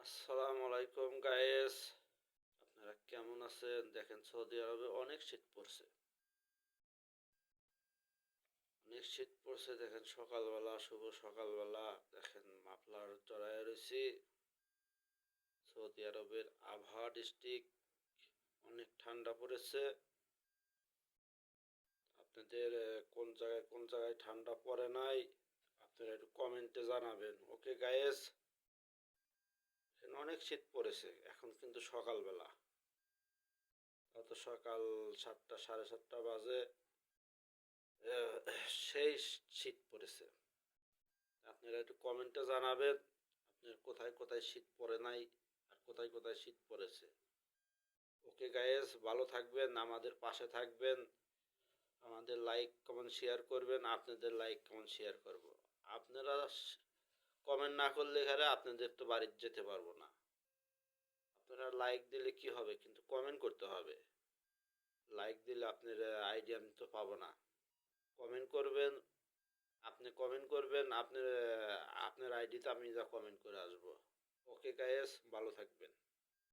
আসসালামু আলাইকুম গাইস, আপনারা কেমন আছেন? দেখেন সৌদি আরবে অনেক শীত পড়ছে। দেখেন সকালবেলা, শুভ সকালবেলা দেখেন মাফলার জড়ায় রয়েছি। সৌদি আরবের আবহা ডিস্ট্রিক্ট অনেক ঠান্ডা পড়েছে। আপনাদের কোন জায়গায় ঠান্ডা পড়ে নাই আপনারা একটু কমেন্টে জানাবেন। ওকে গাইস, অনেক শীত পড়েছে। এখন কিন্তু সকালবেলা, অত সকাল 7টা 7:30 বাজে। সেই শীত পড়েছে। আপনারা একটু কমেন্টে জানাবেন আপনার কোথায় কোথায় শীত পড়ে নাই আর কোথায় কোথায় শীত পড়েছে। ওকে গাইস, ভালো থাকবেন, আমাদের পাশে থাকবেন, আমাদের লাইক কমেন্ট শেয়ার করবেন। আপনাদের লাইক কমেন্ট শেয়ার করব। আপনারা কমেন্ট না করলে এখানে আপনাদের তো বাড়িতে যেতে পারবো না। আপনারা লাইক দিলে কি হবে, কিন্তু কমেন্ট করতে হবে। লাইক দিলে আপনার আইডি আমি তো পাবো না। কমেন্ট করবেন, আপনি কমেন্ট করবেন, আপনার আইডিতে আমি যা কমেন্ট করে আসবো। ওকে গাইস, ভালো থাকবেন।